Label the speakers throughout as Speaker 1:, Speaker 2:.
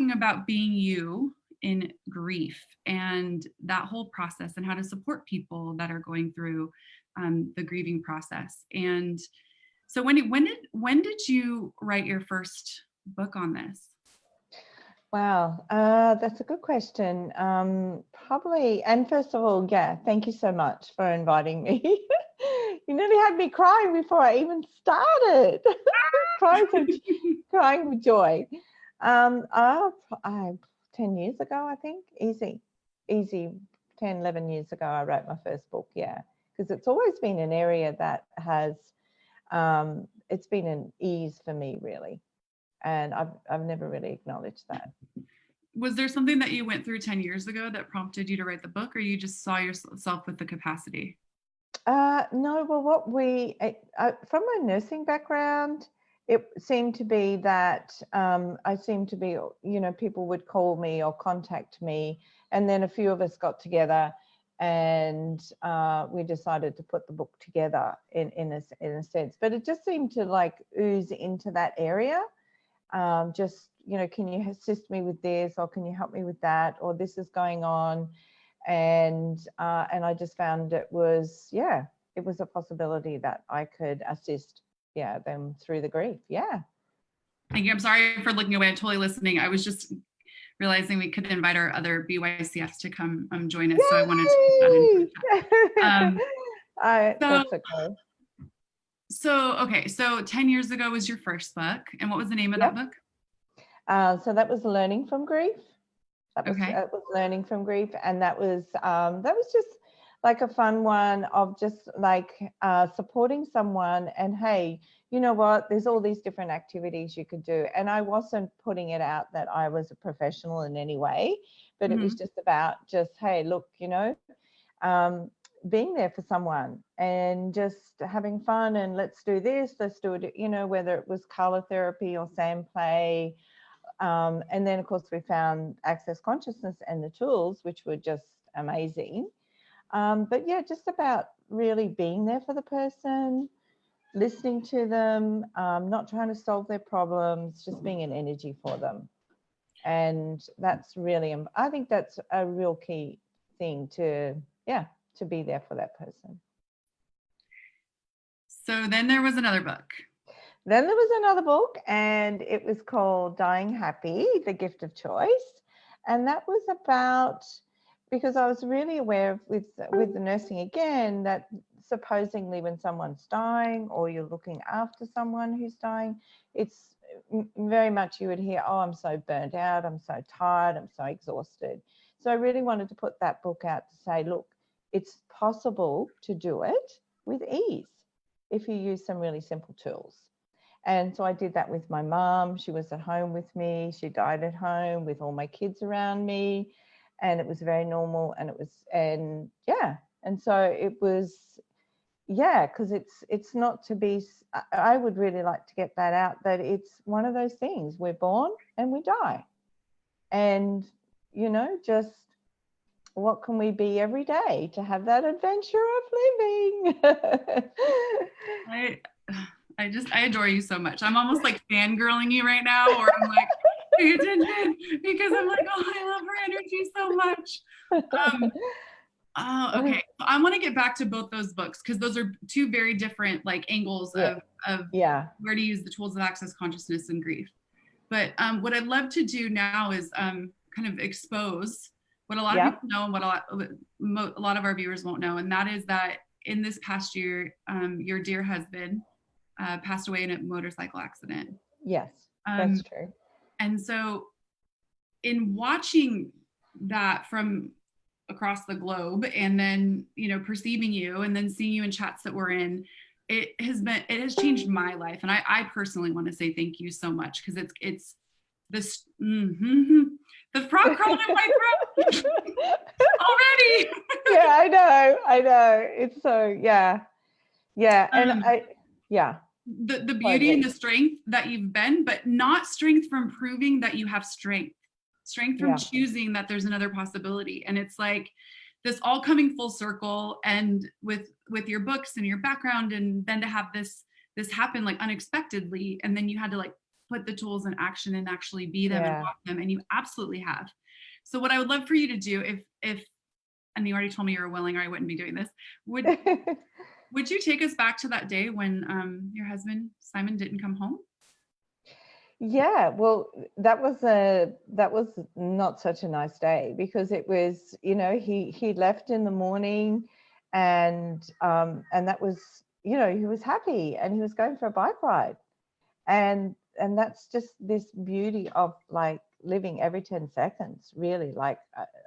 Speaker 1: talking about being you in grief and that whole process and how to support people that are going through the grieving process. And so when did you write your first book on this?
Speaker 2: Wow, that's a good question. Probably, and first of all, yeah, thank you so much for inviting me. You nearly had me crying before I even started. crying with joy. I 10 years ago, I think, easy, 10, 11 years ago, I wrote my first book, yeah, because it's always been an area that has, it's been an ease for me, really. And I've never really acknowledged that.
Speaker 1: Was there something that you went through 10 years ago that prompted you to write the book, or you just saw yourself with the capacity?
Speaker 2: No, well, from my nursing background, it seemed to be that I seemed to be, people would call me or contact me, and then a few of us got together and we decided to put the book together in a sense. But it just seemed to like ooze into that area. Just, can you assist me with this, or can you help me with that, or this is going on. And I just found it was a possibility that I could assist them through the grief.
Speaker 1: Thank you. I'm sorry for looking away. I'm totally listening. I was just realizing we could invite our other BYCFs to come join us. Yay! So I wanted to put that in.
Speaker 2: That's okay.
Speaker 1: So 10 years ago was your first book. And what was the name of that book?
Speaker 2: So that was Learning from Grief. That was Learning from Grief. And that was just like a fun one of just like supporting someone. And hey, you know what, there's all these different activities you could do. And I wasn't putting it out that I was a professional in any way, but it was just about hey, look, being there for someone and just having fun, and let's do this, let's do it, whether it was color therapy or sand play. And then of course we found Access Consciousness and the tools, which were just amazing. But yeah, just about really being there for the person, listening to them, not trying to solve their problems, just being an energy for them. And that's really, I think that's a real key thing to be there for that person.
Speaker 1: So then there was another book.
Speaker 2: Then there was another book, and it was called Dying Happy, The Gift of Choice. And that was about, because I was really aware with the nursing again, that supposedly when someone's dying or you're looking after someone who's dying, it's very much you would hear, oh, I'm so burnt out, I'm so tired, I'm so exhausted. So I really wanted to put that book out to say, look, it's possible to do it with ease if you use some really simple tools. And so I did that with my mom. She was at home with me. She died at home with all my kids around me. And it was very normal. And so it was, because it's not to be, I would really like to get that out, that it's one of those things. We're born and we die. And, just what can we be every day to have that adventure of living?
Speaker 1: I adore you so much. I'm almost like fangirling you right now, or I'm like, pay attention, because I'm like, oh, I love her energy so much. Okay. I want to get back to both those books, because those are two very different like angles of where to use the tools of access consciousness and grief. But what I'd love to do now is kind of expose what a lot of people know and what a lot of our viewers won't know. And that is that in this past year, your dear husband passed away in a motorcycle accident.
Speaker 2: Yes, that's true.
Speaker 1: And so in watching that from across the globe, and then, perceiving you and then seeing you in chats that we're in, it has changed my life. And I personally want to say thank you so much, because it's this, the frog crawled in my throat already.
Speaker 2: Yeah, I know. It's so, yeah. And
Speaker 1: the beauty and the strength that you've been, but not strength from proving that you have strength from choosing that there's another possibility. And it's like this all coming full circle, and with your books and your background, and then to have this happen like unexpectedly, and then you had to like put the tools in action and actually be them and
Speaker 2: Yeah.
Speaker 1: walk them, and you absolutely have. So what I would love for you to do, if and you already told me you were willing or I wouldn't be doing this, would you take us back to that day when your husband Simon didn't come home?
Speaker 2: Yeah, well, that was not such a nice day, because it was, he left in the morning, and that was, he was happy and he was going for a bike ride, and that's just this beauty of like living every 10 seconds, really, like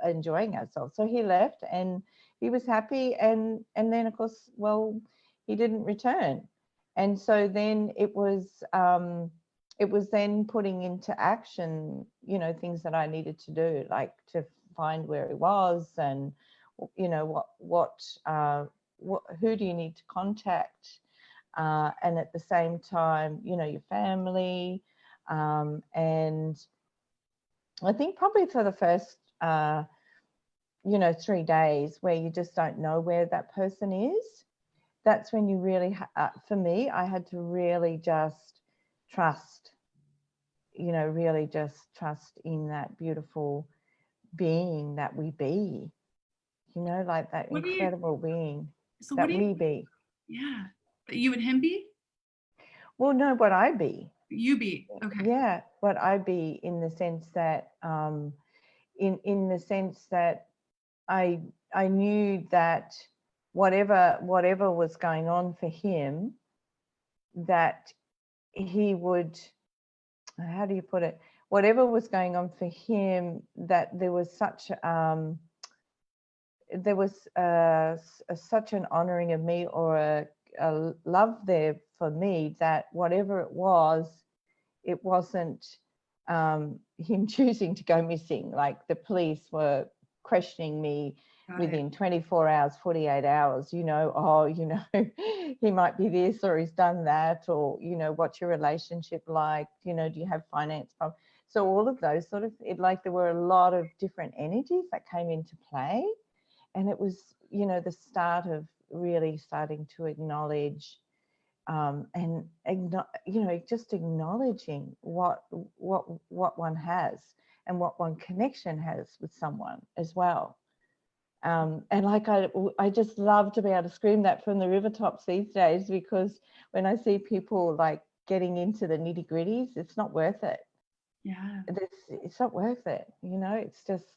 Speaker 2: enjoying ourselves. So he left and he was happy, and then of course, well, he didn't return, and so then it was then putting into action, things that I needed to do, like to find where he was, and who do you need to contact, and at the same time, your family, and I think probably for the first 3 days, where you just don't know where that person is, that's when you really for me, I had to really just trust, really just trust in that beautiful being that we be, like that
Speaker 1: What do you
Speaker 2: incredible being
Speaker 1: so what
Speaker 2: that
Speaker 1: do you
Speaker 2: we be.
Speaker 1: yeah. That you and him be?
Speaker 2: Well, no, what I be.
Speaker 1: You be. Okay.
Speaker 2: Yeah, what I be, in the sense that in the sense that I knew that whatever was going on for him, that he would, how do you put it, whatever was going on for him, that there was such such an honoring of me, or a love there for me, that whatever it wasn't him choosing to go missing. Like the police were questioning me
Speaker 1: Got it.
Speaker 2: within 24 hours, 48 hours, he might be this, or he's done that, or, what's your relationship like? Do you have finance problems? So all of those sort of, like there were a lot of different energies that came into play. And it was, the start of really starting to acknowledge, and just acknowledging what one has, and what one connection has with someone as well. And like I just love to be able to scream that from the river tops these days, because when I see people like getting into the nitty gritties, it's not worth it.
Speaker 1: Yeah.
Speaker 2: It's not worth it. It's just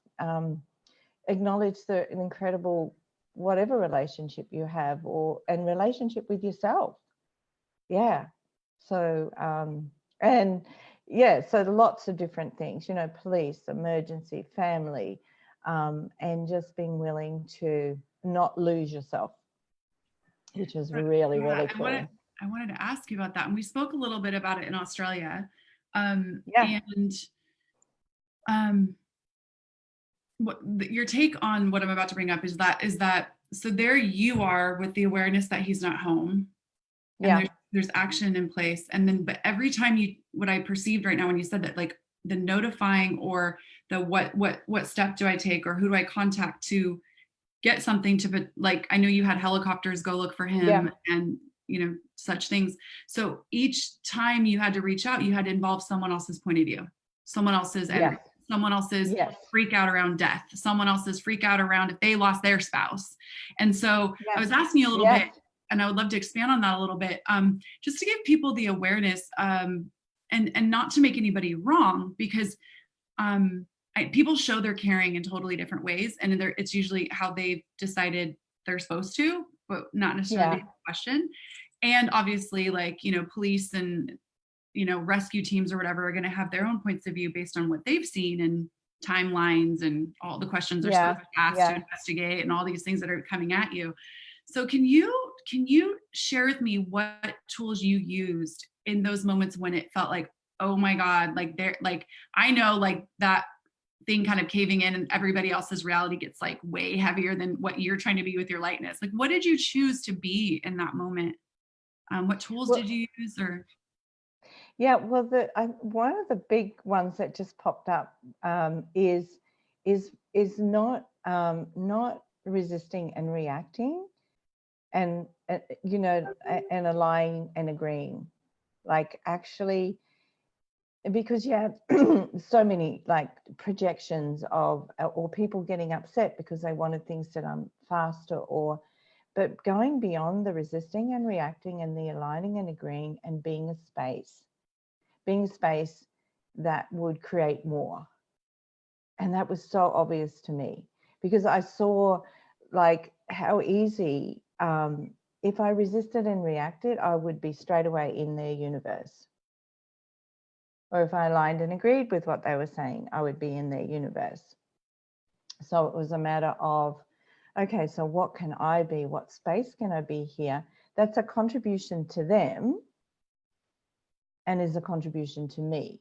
Speaker 2: acknowledge an incredible whatever relationship you have, and relationship with yourself. Yeah. So and yeah, so lots of different things, police, emergency, family, and just being willing to not lose yourself, which is really,
Speaker 1: Yeah,
Speaker 2: really cool.
Speaker 1: I wanted to ask you about that. And we spoke a little bit about it in Australia.
Speaker 2: Yeah.
Speaker 1: And your take on what I'm about to bring up is that so there you are with the awareness that he's not home, and
Speaker 2: Yeah.
Speaker 1: there's action in place, and then but every time what I perceived right now when you said that, like the notifying, or the what step do I take, or who do I contact to get something to, but like I know you had helicopters go look for him, and such things. So each time you had to reach out, you had to involve someone else's point of view, someone else's energy, someone else's freak out around death, someone else's freak out around if they lost their spouse. And so I was asking you a little bit, and I would love to expand on that a little bit, just to give people the awareness, and not to make anybody wrong, because people show their caring in totally different ways, and it's usually how they've decided they're supposed to, but not necessarily the question. And obviously, like, police and, rescue teams or whatever are going to have their own points of view based on what they've seen, and timelines, and all the questions they're supposed to ask to investigate, and all these things that are coming at you. So can you share with me what tools you used in those moments when it felt like, oh my God, like I know, like that thing kind of caving in, and everybody else's reality gets like way heavier than what you're trying to be with your lightness. Like, what did you choose to be in that moment? What tools did you use? Or
Speaker 2: Well, one of the big ones that just popped up is not resisting and reacting, and and aligning and agreeing. Like actually because you have so many like projections of, or people getting upset because they wanted things to done faster, or, but going beyond the resisting and reacting and the aligning and agreeing and being a space that would create more. And that was so obvious to me, because I saw like how easy, if I resisted and reacted, I would be straight away in their universe. Or if I aligned and agreed with what they were saying, I would be in their universe. So it was a matter of, okay, so what can I be? What space can I be here? That's a contribution to them and is a contribution to me.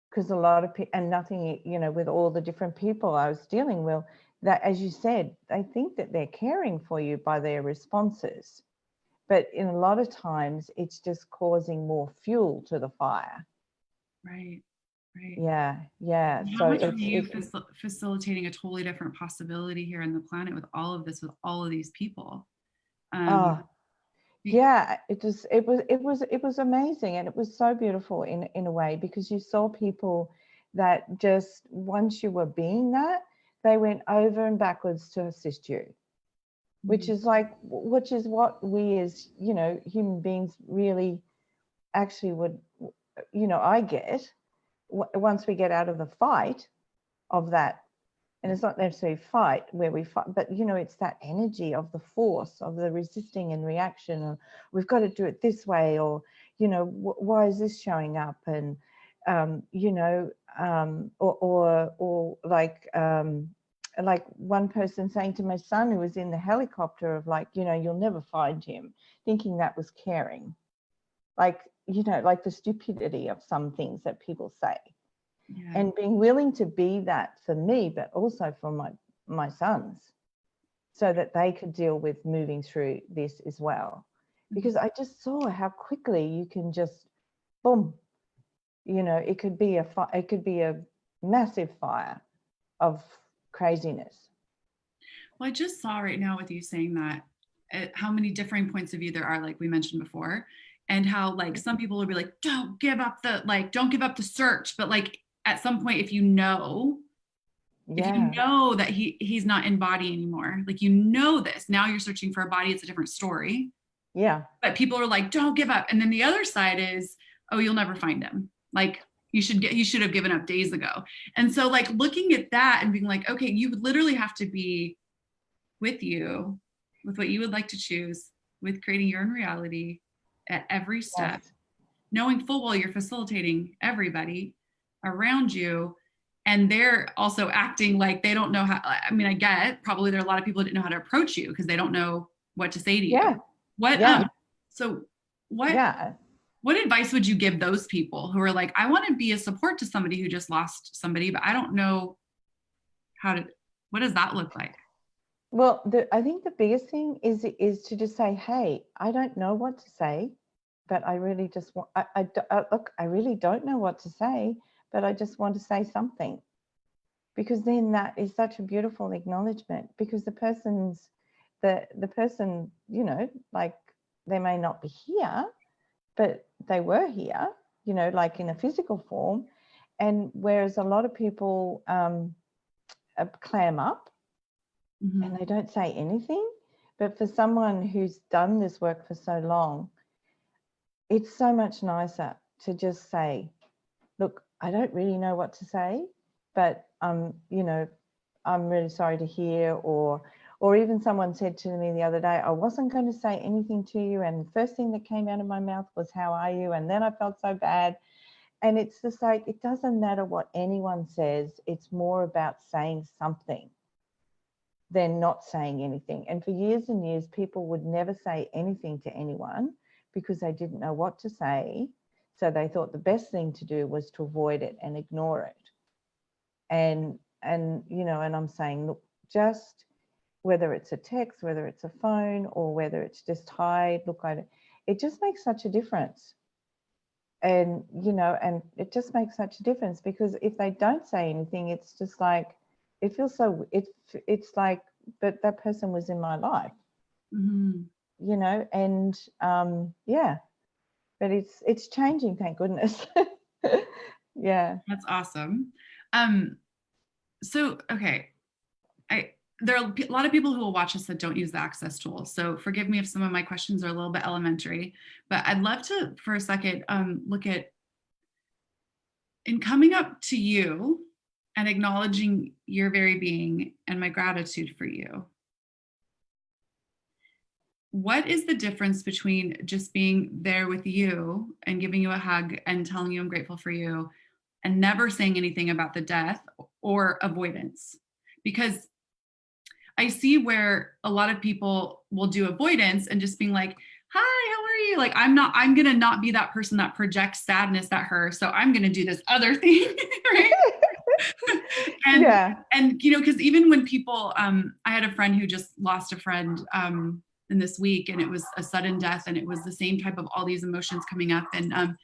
Speaker 2: Because a lot of people, and nothing, you know, with all the different people I was dealing with, that, as you said, they think that they're caring for you by their responses. But in a lot of times, it's just causing more fuel to the fire.
Speaker 1: Right. Right.
Speaker 2: Yeah. Yeah.
Speaker 1: And how
Speaker 2: So
Speaker 1: much are you
Speaker 2: it's
Speaker 1: facilitating a totally different possibility here on the planet with all of this, with all of these people?
Speaker 2: oh,
Speaker 1: Be-
Speaker 2: yeah, it was amazing, and it was so beautiful in a way, because you saw people that just, once you were being that, they went over and backwards to assist you, which is what we as, you know, human beings really actually would, you know, I get once we get out of the fight of that. And it's not necessarily fight where we fight, but, you know, it's that energy of the force of the resisting and reaction, or we've got to do it this way, or, you know, why is this showing up? And, you know, or like one person saying to my son who was in the helicopter of like, you know, you'll never find him, thinking that was caring. Like, you know, like the stupidity of some things that people say.
Speaker 1: yeah.
Speaker 2: And being willing to be that for me, but also for my sons, so that they could deal with moving through this as well. Because I just saw how quickly you can just, boom, you know, it could be a massive fire of craziness.
Speaker 1: Well, I just saw right now with you saying that how many differing points of view there are, like we mentioned before, and how like some people will be like, don't give up the search. But like at some point, if you know that he's not in body anymore, like, you know, this, now you're searching for a body, it's a different story.
Speaker 2: Yeah.
Speaker 1: But people are like, don't give up. And then the other side is, oh, you'll never find him. Like, you should have given up days ago. And so like looking at that and being like, okay, you would literally have to be with you, with what you would like to choose, with creating your own reality at every step,
Speaker 2: Yes.
Speaker 1: knowing full well you're facilitating everybody around you, and they're also acting like they don't know how. I mean, I get probably there are a lot of people that didn't know how to approach you because they don't know what to say to you.
Speaker 2: Yeah.
Speaker 1: What
Speaker 2: Yeah.
Speaker 1: so what
Speaker 2: Yeah.
Speaker 1: what advice would you give those people who are like, I want to be a support to somebody who just lost somebody, but I don't know what does that look like?
Speaker 2: Well, I think the biggest thing is to just say, hey, I don't know what to say, but I really just want, look, I really don't know what to say, but I just want to say something. Because then that is such a beautiful acknowledgement, because the person, you know, like they may not be here, but they were here, you know, like in a physical form. And whereas a lot of people clam up, and they don't say anything. But for someone who's done this work for so long, it's so much nicer to just say, look, I don't really know what to say, but you know, I'm really sorry to hear. Or even someone said to me the other day, I wasn't going to say anything to you, and the first thing that came out of my mouth was, how are you? And then I felt so bad. And it's just like, it doesn't matter what anyone says, it's more about saying something than not saying anything. And for years and years, people would never say anything to anyone because they didn't know what to say. So they thought the best thing to do was to avoid it and ignore it. And you know, and I'm saying, look, just whether it's a text, whether it's a phone, or whether it's just hi, look, it just makes such a difference. And, you know, and it just makes such a difference, because if they don't say anything, it's just like, it feels so, it's like, but that person was in my life, you know, and yeah, but it's changing, thank goodness. Yeah.
Speaker 1: That's awesome. So, okay. There are a lot of people who will watch us that don't use the access tool. So forgive me if some of my questions are a little bit elementary, but I'd love to, for a second, look at, in coming up to you and acknowledging your very being and my gratitude for you. What is the difference between just being there with you and giving you a hug and telling you I'm grateful for you and never saying anything about the death, or avoidance? Because I see where a lot of people will do avoidance and just being like, hi, how are you? Like, I'm going to not be that person that projects sadness at her. So I'm going to do this other thing. Right. and,
Speaker 2: Yeah.
Speaker 1: and, you know, cause even when people, I had a friend who just lost a friend, in this week, and it was a sudden death, and it was the same type of all these emotions coming up. And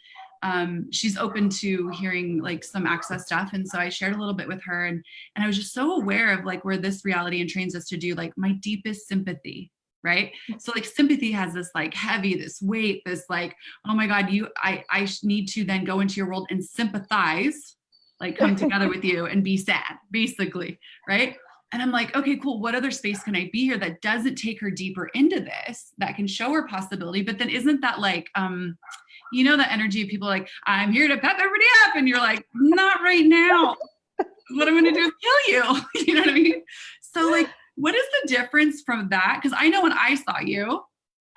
Speaker 1: she's open to hearing like some access stuff. And so I shared a little bit with her, and I was just so aware of like where this reality entrains us to do like my deepest sympathy. Right. So like sympathy has this like heavy, this weight, this like, oh my God, I need to then go into your world and sympathize, like come together with you and be sad, basically. Right. And I'm like, okay, cool. What other space can I be here that doesn't take her deeper into this, that can show her possibility? But then isn't that like, you know, the energy of people like, I'm here to pep everybody up. And you're like, not right now. What I'm going to do is kill you. You know what I mean? So like, what is the difference from that? Because I know when I saw you,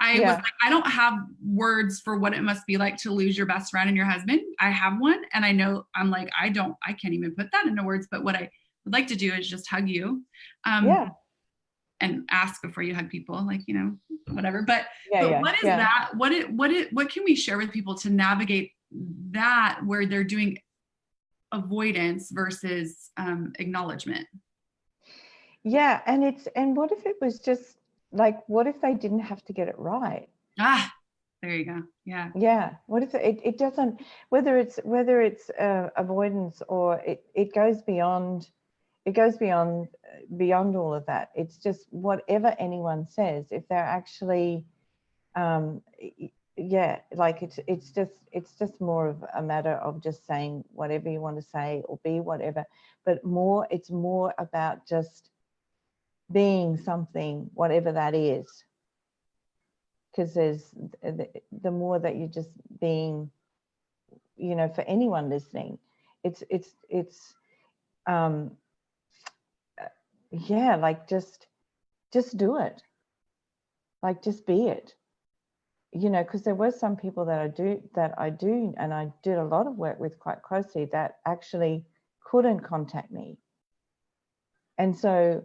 Speaker 1: I was like, I don't have words for what it must be like to lose your best friend and your husband. I have one. And I know I'm like, I can't even put that into words. But what I would like to do is just hug you. And ask before you hug people, like, you know, whatever. But what is that? What can we share with people to navigate that, where they're doing avoidance versus acknowledgement?
Speaker 2: Yeah. And what if it was just like, what if they didn't have to get it right?
Speaker 1: There you go. Yeah.
Speaker 2: Yeah. What if it doesn't, whether it's avoidance, or it goes beyond all of that. It's just whatever anyone says, if they're actually like it's just more of a matter of just saying whatever you want to say, or be whatever, but it's more about just being something, whatever that is. Because there's the more that you're just being, you know, for anyone listening, it's like just do it, like just be it, you know. Because there were some people that I do and I did a lot of work with quite closely that actually couldn't contact me, and so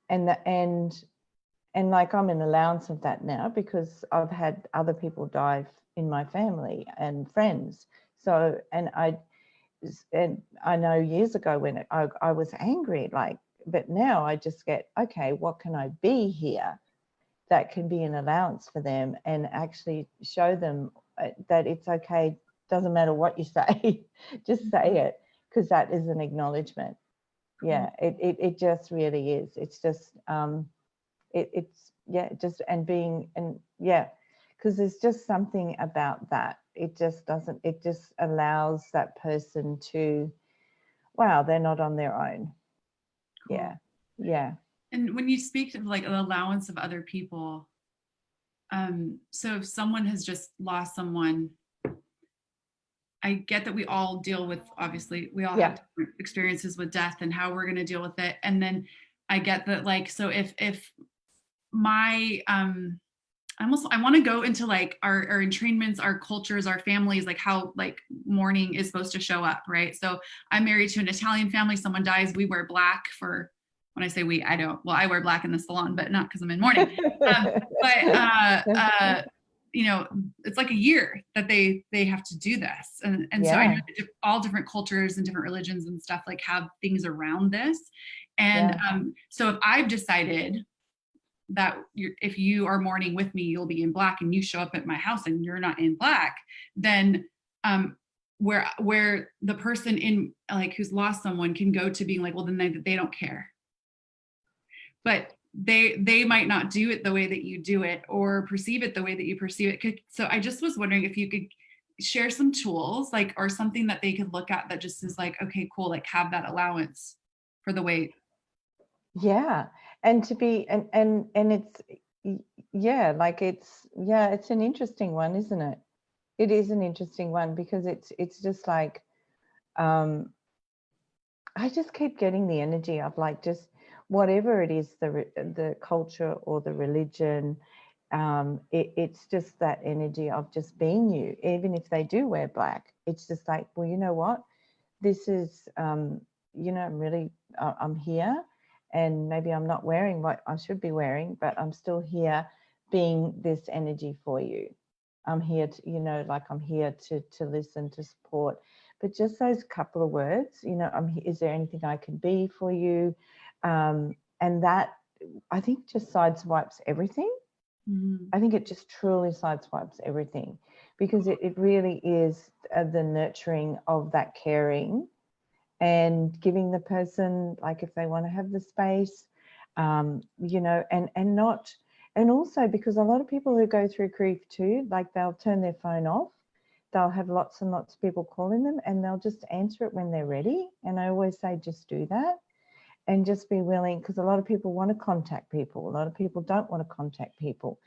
Speaker 2: and like I'm in allowance of that now, because I've had other people die in my family and friends. So and I know years ago when I was angry, like, but now I just get, okay, what can I be here that can be an allowance for them, and actually show them that it's okay, doesn't matter what you say, just say it, because that is an acknowledgement. Yeah, it just really is. It's just just and being, and because there's just something about that. It just allows that person to, wow, they're not on their own. Cool. Yeah.
Speaker 1: And when you speak of like an allowance of other people, so if someone has just lost someone, I get that we all deal with, obviously we all have different experiences with death and how we're going to deal with it. And then I get that, like, so if my I want to go into like our entrainments, our cultures, our families, like how like mourning is supposed to show up, right? So I'm married to an Italian family. Someone dies, we wear black for, when I say we, I don't, well, I wear black in the salon, but not because I'm in mourning. You know, it's like a year that they have to do this. And so I know that all different cultures and different religions and stuff like have things around this. And so if I've decided that if you are mourning with me, you'll be in black, and you show up at my house and you're not in black, then where the person in like who's lost someone can go to being like, well, then they don't care. But they might not do it the way that you do it, or perceive it the way that you perceive it. So I just was wondering if you could share some tools, like, or something that they could look at that just is like, okay, cool, like have that allowance for the weight.
Speaker 2: Yeah. And to be, and it's, yeah, like it's an interesting one, isn't it? It is an interesting one because it's just like, I just keep getting the energy of like, just whatever it is, the culture or the religion, it's just that energy of just being you. Even if they do wear black, it's just like, well, you know what, this is, I'm really, I'm here, and maybe I'm not wearing what I should be wearing, but I'm still here being this energy for you. I'm here to, like I'm here to listen, to support. But just those couple of words, is there anything I can be for you? And that, I think, just sideswipes everything.
Speaker 1: Mm-hmm.
Speaker 2: I think it just truly sideswipes everything, because it really is the nurturing of that caring and giving the person, like, if they want to have the space, and not, and also because a lot of people who go through grief too, like they'll turn their phone off, they'll have lots and lots of people calling them, and they'll just answer it when they're ready. And I always say, just do that, and just be willing, because a lot of people want to contact people, a lot of people don't want to contact people.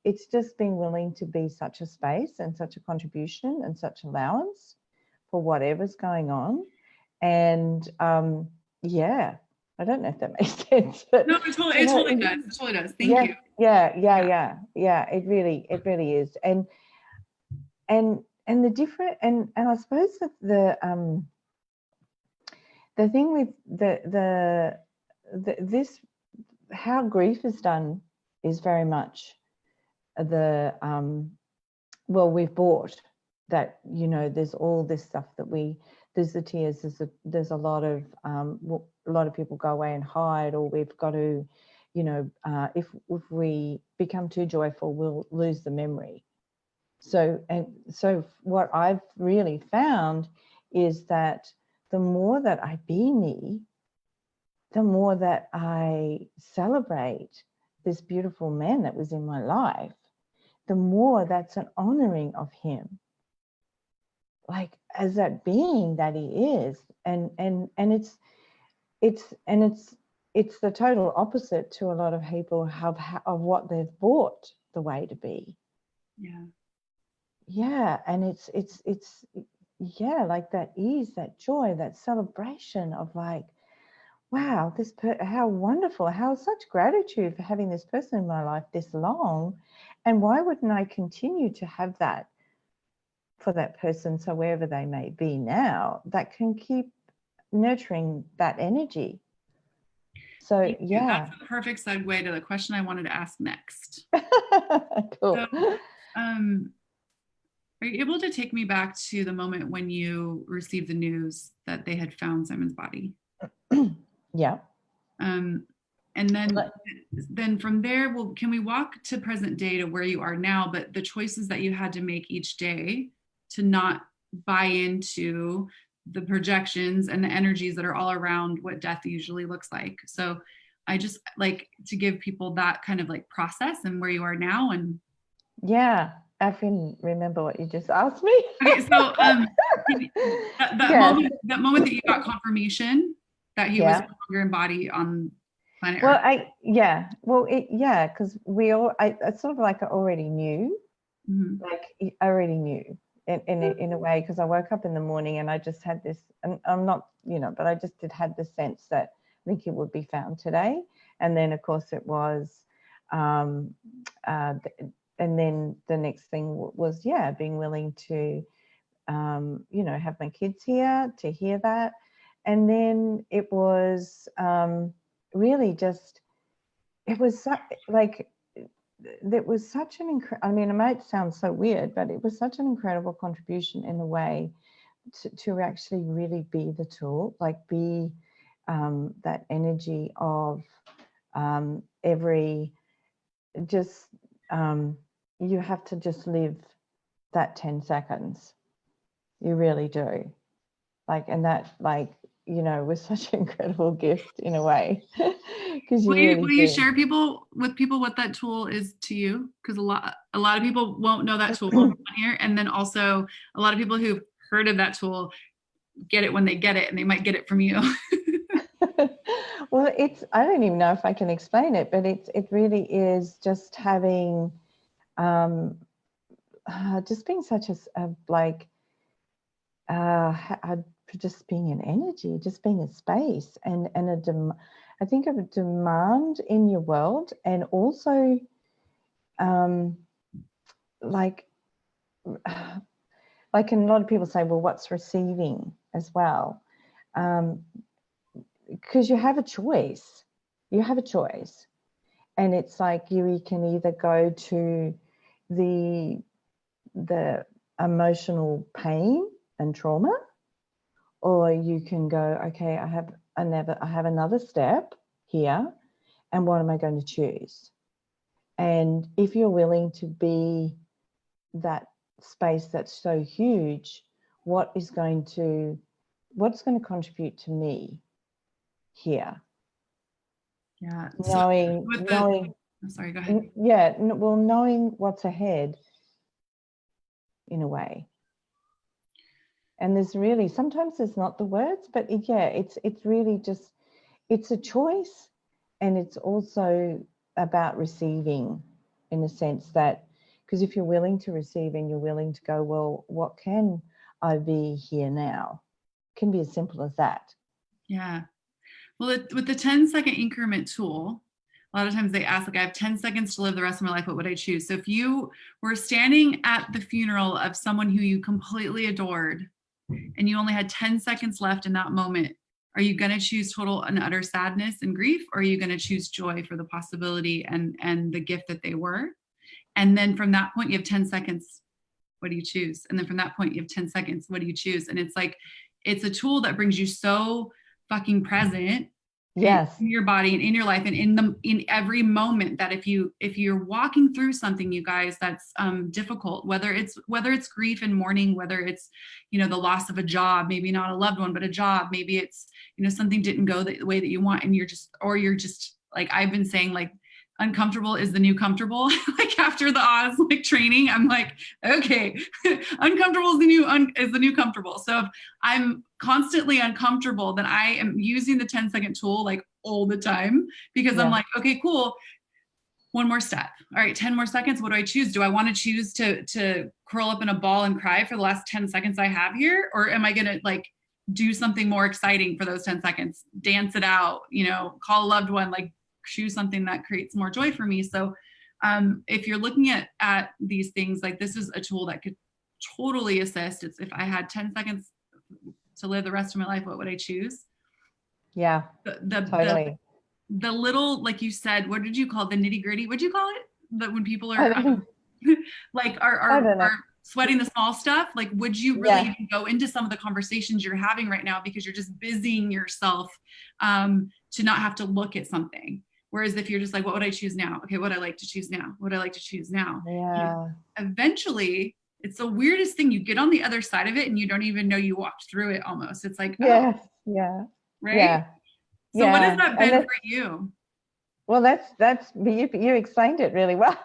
Speaker 2: It's just being willing to be such a space and such a contribution and such allowance for whatever's going on. And yeah, I don't know if that makes sense, but
Speaker 1: No, it totally does. It totally does. Thank you.
Speaker 2: Yeah. It really is. And the different, and I suppose that the thing with this, how grief is done is very much the well, we've bought that, there's all this stuff that there's the tears, there's a lot of people go away and hide, or we've got to, if we become too joyful, we'll lose the memory. So what I've really found is that the more that I be me, the more that I celebrate this beautiful man that was in my life, the more that's an honoring of him, like as that being that he is. And it's the total opposite to a lot of people of what they've bought the way to be. Yeah. And it's yeah, like that ease, that joy, that celebration of like, wow, how wonderful, how such gratitude for having this person in my life this long. And why wouldn't I continue to have that for that person? So wherever they may be now, that can keep nurturing that energy. So yeah.
Speaker 1: That's a perfect segue to the question I wanted to ask next.
Speaker 2: Cool.
Speaker 1: So, are you able to take me back to the moment when you received the news that they had found Simon's body?
Speaker 2: Yeah.
Speaker 1: And then from there, well, can we walk to present day to where you are now, but the choices that you had to make each day to not buy into the projections and the energies that are all around what death usually looks like. So I just like to give people that kind of like process and where you are now. And
Speaker 2: yeah, I can remember what you just asked me.
Speaker 1: Okay, so that moment that you got confirmation that he was no longer in body on planet Earth.
Speaker 2: Because it's sort of like I already knew, like I already knew in a way, because I woke up in the morning and I just had this, and I'm not, but I just had the sense that I think it would be found today. And then of course it was, and then the next thing was, being willing to, have my kids here to hear that. And then it was really just, it was like, that was such an incredible, I mean, it might sound so weird, but it was such an incredible contribution in a way to actually really be the tool, like be that energy of you have to just live that 10 seconds. You really do. Like, and that, like, you know, was such an incredible gift in a way, because you
Speaker 1: Will you,
Speaker 2: really
Speaker 1: will you
Speaker 2: do.
Speaker 1: share with people what that tool is to you? Because a lot of people won't know that tool on here, and then also a lot of people who've heard of that tool get it when they get it, and they might get it from you.
Speaker 2: Well, I don't even know if I can explain it, but it really is just having, just being such a like, just being an energy, just being a space, and I think of a demand in your world, and also like and a lot of people say, well, what's receiving as well? Because you have a choice. You have a choice. And it's like you can either go to the emotional pain and trauma, or you can go, okay, I have another step here, and what am I going to choose? And if you're willing to be that space that's so huge, what's going to contribute to me here?
Speaker 1: Yeah.
Speaker 2: Knowing,
Speaker 1: I'm sorry, go ahead.
Speaker 2: well, knowing what's ahead in a way. And sometimes there's not the words, but it's really just, it's a choice, and it's also about receiving, in a sense that, because if you're willing to receive and you're willing to go, well, what can I be here now? It can be as simple as that.
Speaker 1: Yeah. Well, with the 10-second increment tool, a lot of times they ask, like, I have 10 seconds to live the rest of my life. What would I choose? So if you were standing at the funeral of someone who you completely adored and you only had 10 seconds left in that moment, are you going to choose total and utter sadness and grief? Or are you going to choose joy for the possibility and the gift that they were? And then from that point, you have 10 seconds. What do you choose? And then from that point, you have 10 seconds. What do you choose? And it's like, it's a tool that brings you so fucking present.
Speaker 2: Yes.
Speaker 1: In your body and in your life and in every moment, that if you're walking through something, you guys, that's difficult, whether it's grief and mourning, whether it's, you know, the loss of a job, maybe not a loved one, but a job, maybe it's, you know, something didn't go the way that you want, and you're just like, I've been saying, like, uncomfortable is the new comfortable. Like, after the Oz like training, I'm like, okay, uncomfortable is the new comfortable. So if I'm constantly uncomfortable, then I am using the 10-second tool like all the time, because I'm like, okay, cool. One more step. All right, 10 more seconds. What do I choose? Do I want to choose to curl up in a ball and cry for the last 10 seconds I have here? Or am I going to like do something more exciting for those 10 seconds, dance it out, you know, call a loved one, like choose something that creates more joy for me. So if you're looking at these things, like, this is a tool that could totally assist. It's, if I had 10 seconds to live the rest of my life, what would I choose?
Speaker 2: Yeah, totally.
Speaker 1: The little, like you said, what did you call it? The nitty gritty? What'd you call it? That when people are like are sweating the small stuff, like, would you really even go into some of the conversations you're having right now, because you're just busying yourself to not have to look at something? Whereas if you're just like, what would I choose now? Okay, what I like to choose now? What I like to choose now?
Speaker 2: Yeah.
Speaker 1: Eventually, it's the weirdest thing. You get on the other side of it and you don't even know you walked through it almost. It's like,
Speaker 2: right?
Speaker 1: Yeah. So what has that been for you?
Speaker 2: Well, you explained it really well.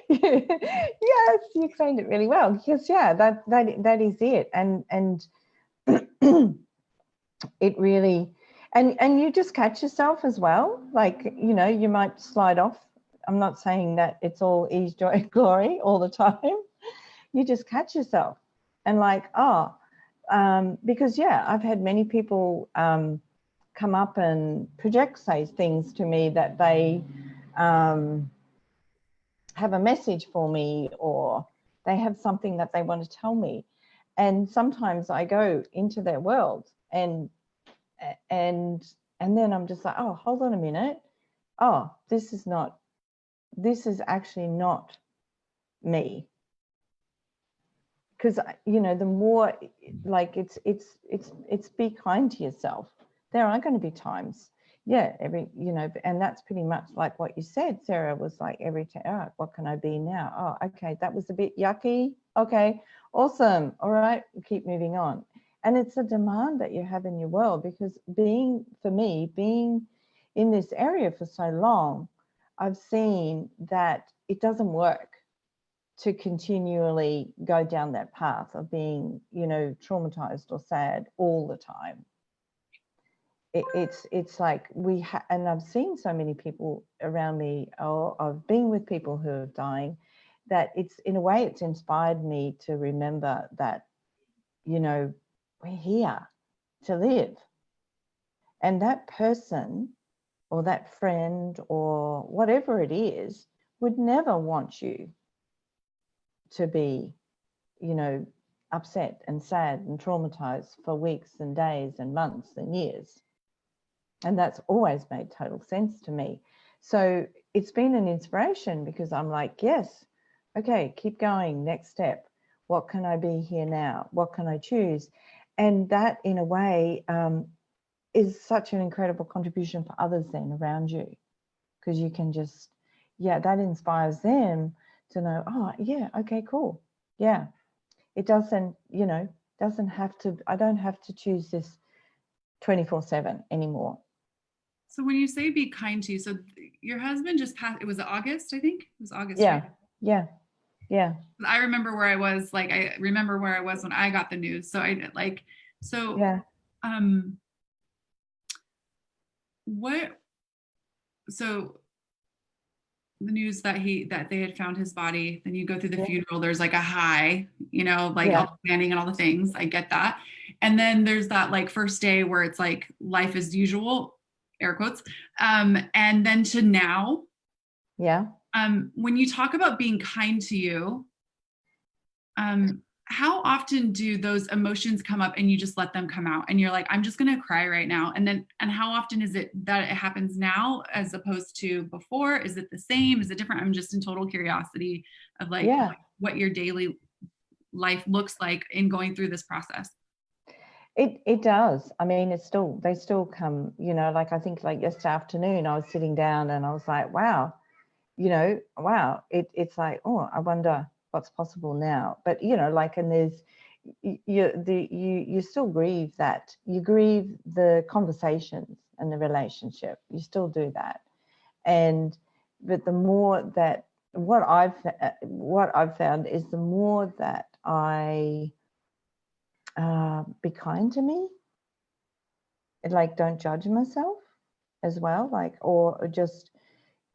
Speaker 2: Yes, you explained it really well, because that is it. And it really, and you just catch yourself as well. Like, you know, you might slide off. I'm not saying that it's all ease, joy, glory all the time. You just catch yourself and like, because I've had many people come up and say things to me that they have a message for me, or they have something that they want to tell me. And sometimes I go into their world and then I'm just like, oh, hold on a minute. Oh, this is actually not me. Because, you know, the more, like, it's be kind to yourself. There are going to be times, and that's pretty much like what you said, Sarah, was like, every time, what can I be now? Oh, okay, that was a bit yucky. Okay, awesome. All right, we'll keep moving on. And it's a demand that you have in your world, because being in this area for so long, I've seen that it doesn't work to continually go down that path of being, traumatized or sad all the time. It's like and I've seen so many people around me, or I've been with people who are dying, that it's, in a way, it's inspired me to remember that, we're here to live. And that person or that friend or whatever it is would never want you to be, upset and sad and traumatized for weeks and days and months and years. And that's always made total sense to me. So it's been an inspiration, because I'm like, yes, okay, keep going, next step. What can I be here now? What can I choose? And that, in a way, is such an incredible contribution for others then around you, because you can just, that inspires them to know, oh, yeah, okay, cool. Yeah, it doesn't, doesn't have to, I don't have to choose this 24/7 anymore.
Speaker 1: So when you say be kind to you, so your husband just passed, it was August, I think? It was August,
Speaker 2: Yeah,
Speaker 1: right?
Speaker 2: yeah.
Speaker 1: I remember where I was, I remember where I was when I got the news. So so the news that they had found his body, then you go through the funeral, there's like a high, all the planning and all the things. I get that. And then there's that first day where it's like life as usual, air quotes. And then to now.
Speaker 2: Yeah.
Speaker 1: When you talk about being kind to you, how often do those emotions come up and you just let them come out and you're like, I'm just going to cry right now? And how often is it that it happens now as opposed to before? Is it the same? Is it different? I'm just in total curiosity of what your daily life looks like in going through this process.
Speaker 2: It does. I mean, they still come, I think yesterday afternoon I was sitting down and I was like, wow, it's like, oh, I wonder what's possible now. But and there's you still grieve that. You grieve the conversations and the relationship. You still do that. But the more that what I've found is, the more that I be kind to me, don't judge myself as well, or just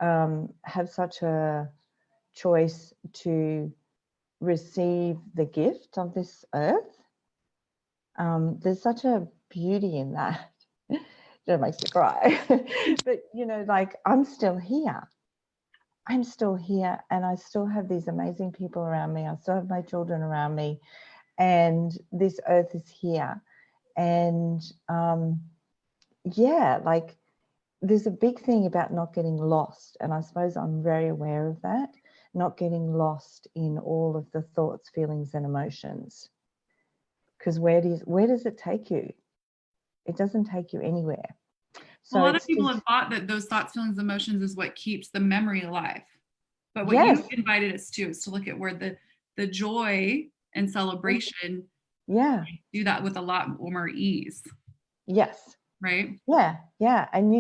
Speaker 2: have such a choice to receive the gift of this earth. There's such a beauty in that. It makes me cry. But I'm still here. I'm still here, and I still have these amazing people around me. I still have my children around me, and this earth is here. And there's a big thing about not getting lost, and I suppose I'm very aware of that, not getting lost in all of the thoughts, feelings, and emotions. Because where does it take you? It doesn't take you anywhere. So
Speaker 1: a lot of people have thought that those thoughts, feelings, emotions is what keeps the memory alive. But what you invited us to is to look at where the joy and celebration do that with a lot more ease.
Speaker 2: Yes.
Speaker 1: Right?
Speaker 2: Yeah. And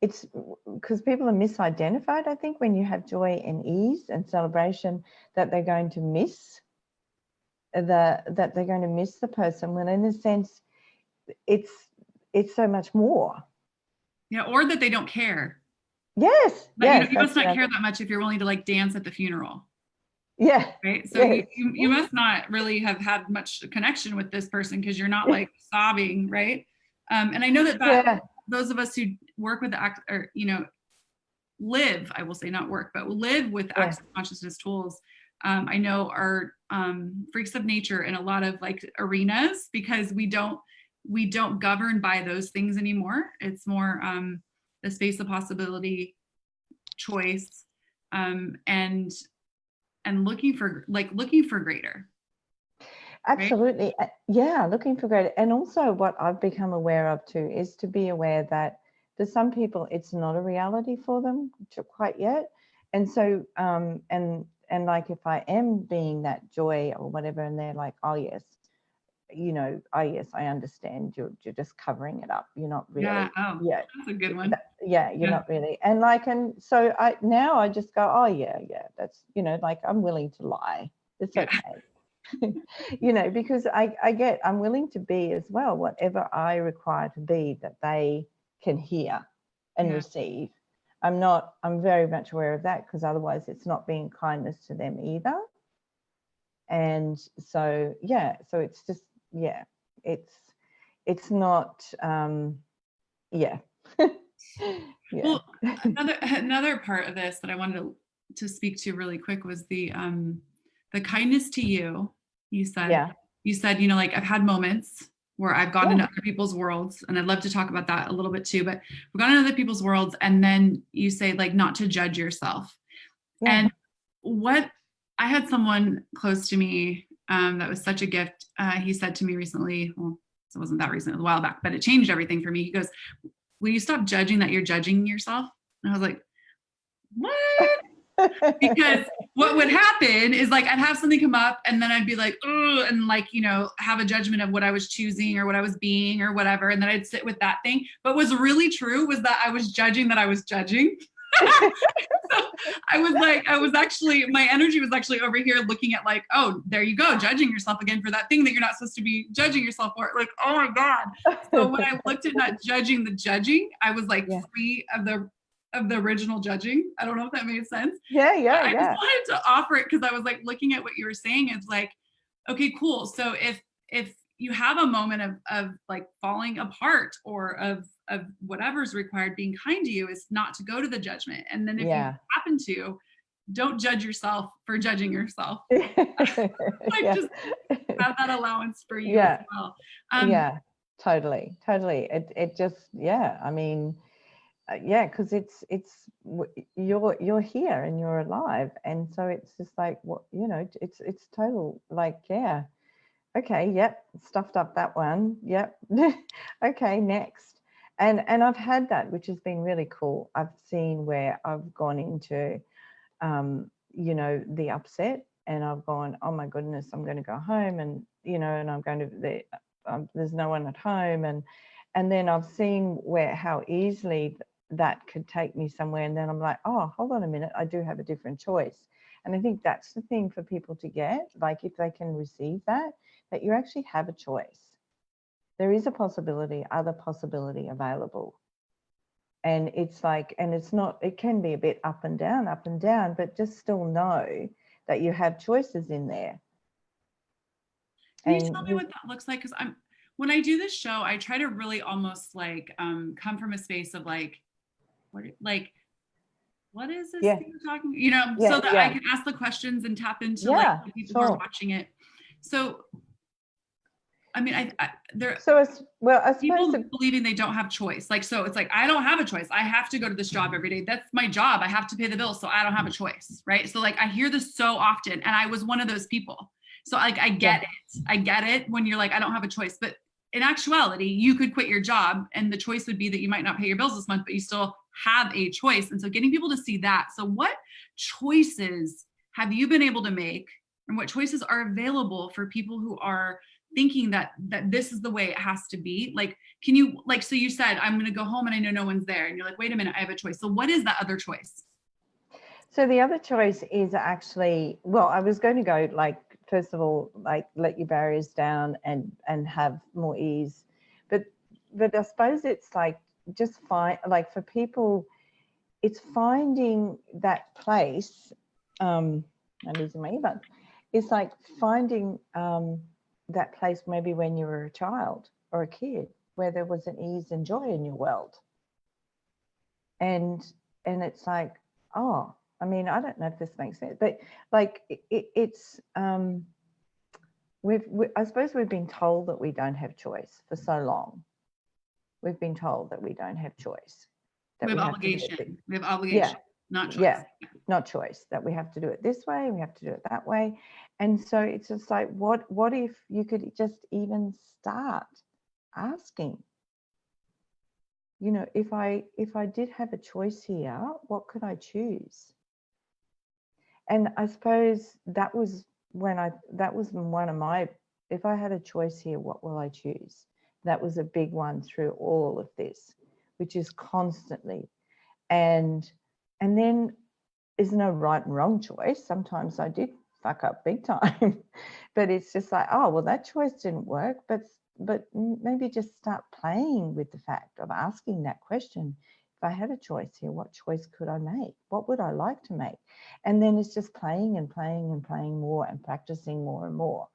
Speaker 2: it's because people are misidentified, I think, when you have joy and ease and celebration, that they're going to miss the person, when in a sense it's so much more.
Speaker 1: Yeah, or that they don't care.
Speaker 2: Yes.
Speaker 1: But you must not care that much if you're willing to dance at the funeral.
Speaker 2: Yeah.
Speaker 1: Right. So you must not really have had much connection with this person, because you're not sobbing, right? And I know that those of us who work with live, I will say, not work, but live with access consciousness tools, I know are freaks of nature in a lot of arenas, because we don't govern by those things anymore. It's more the space of possibility, choice, and looking for greater.
Speaker 2: Absolutely. Right? Yeah, looking for greater. And also what I've become aware of too is to be aware that for some people it's not a reality for them quite yet. And so and if I am being that joy or whatever, and they're like, oh yes, you know, oh yes, I understand, you're just covering it up, you're not really.
Speaker 1: Yeah. Oh,
Speaker 2: Yeah,
Speaker 1: that's a good one.
Speaker 2: you're not really. And like, and so I just go, oh yeah, that's, you know, like, I'm willing to lie, it's okay. You know, because I'm willing to be as well whatever I require to be, that they can hear and receive. I'm very much aware of that, because otherwise it's not being kindness to them either. And so so it's just it's not yeah.
Speaker 1: Well, another part of this that I wanted to speak to really quick was the kindness to you. You said, you know, like, I've had moments where I've gone into other people's worlds, and I'd love to talk about that a little bit too, but we've gone into other people's worlds, and then you say, like, not to judge yourself. And what I had someone close to me that was such a gift. He said to me recently, well, it wasn't that recent, it was a while back, but it changed everything for me. He goes, will you stop judging that you're judging yourself? And I was like, what? Because what would happen is, like, I'd have something come up, and then I'd be like, oh, and, like, you know, have a judgment of what I was choosing or what I was being or whatever. And then I'd sit with that thing. But what's really true was that I was judging that I was judging. So I was actually, my energy was actually over here looking at, like, oh, there you go, judging yourself again for that thing that you're not supposed to be judging yourself for. Like, oh my God. So when I looked at not judging the judging, I was like free of the original judging. I don't know if that made sense.
Speaker 2: I
Speaker 1: just wanted to offer it, because I was, like, looking at what you were saying. It's like, okay, cool. So if you have a moment of like falling apart, or of whatever's required, being kind to you is not to go to the judgment. And then if you happen to, don't judge yourself for judging yourself. Like, just have that allowance for you as well.
Speaker 2: Totally. It just, I mean, because it's you're here and you're alive, and so it's just like, what, you know, it's total, like, okay, stuffed up that one, okay, next. And I've had that, which has been really cool. I've seen where I've gone into you know, the upset, and I've gone, oh my goodness, I'm going to go home, and, you know, and I'm going to there's no one at home, and then I've seen how easily that could take me somewhere, and then I'm like, oh, hold on a minute, I do have a different choice. And I think that's the thing for people to get, like, if they can receive that you actually have a choice. There is a possibility, other possibility available. And it's like, and it's not, it can be a bit up and down, but just still know that you have choices in there.
Speaker 1: Can you tell me what that looks like? Because when I do this show, I try to really almost, like, come from a space of, like, what is this thing you're talking, you know, so that I can ask the questions and tap into like the people who are watching it. So I mean, I suppose people believing they don't have choice. Like, so it's like, I don't have a choice. I have to go to this job every day. That's my job. I have to pay the bills. So I don't have a choice. Right. So, like, I hear this so often, and I was one of those people. So, like, I get it. I get it when you're like, I don't have a choice. But in actuality, you could quit your job, and the choice would be that you might not pay your bills this month, but you still have a choice. And so getting people to see that. So what choices have you been able to make, and what choices are available for people who are thinking that this is the way it has to be? Like, can you, like, so you said, I'm going to go home and I know no one's there, and you're like, wait a minute, I have a choice. So what is that other choice?
Speaker 2: So the other choice is actually, well, I was going to go, like, first of all, like, let your barriers down and have more ease. But I suppose it's like, just find, like, for people, it's finding that place. I'm losing my earbud. It's like finding that place maybe when you were a child or a kid, where there was an ease and joy in your world. And it's like, oh, I mean, I don't know if this makes sense, but like it's I suppose we've been told that we don't have choice for so long. We've been told that we don't have choice. That
Speaker 1: we have obligation. We have obligation, not choice.
Speaker 2: Yeah, not choice. That we have to do it this way, we have to do it that way. And so it's just like, what if you could just even start asking, you know, if I did have a choice here, what could I choose? And I suppose that was one of my if I had a choice here, what will I choose? That was a big one through all of this, which is constantly. And then there's no right and wrong choice. Sometimes I did fuck up big time, but it's just like, oh, well, that choice didn't work. But maybe just start playing with the fact of asking that question. If I had a choice here, what choice could I make? What would I like to make? And then it's just playing and playing and playing more and practicing more and more.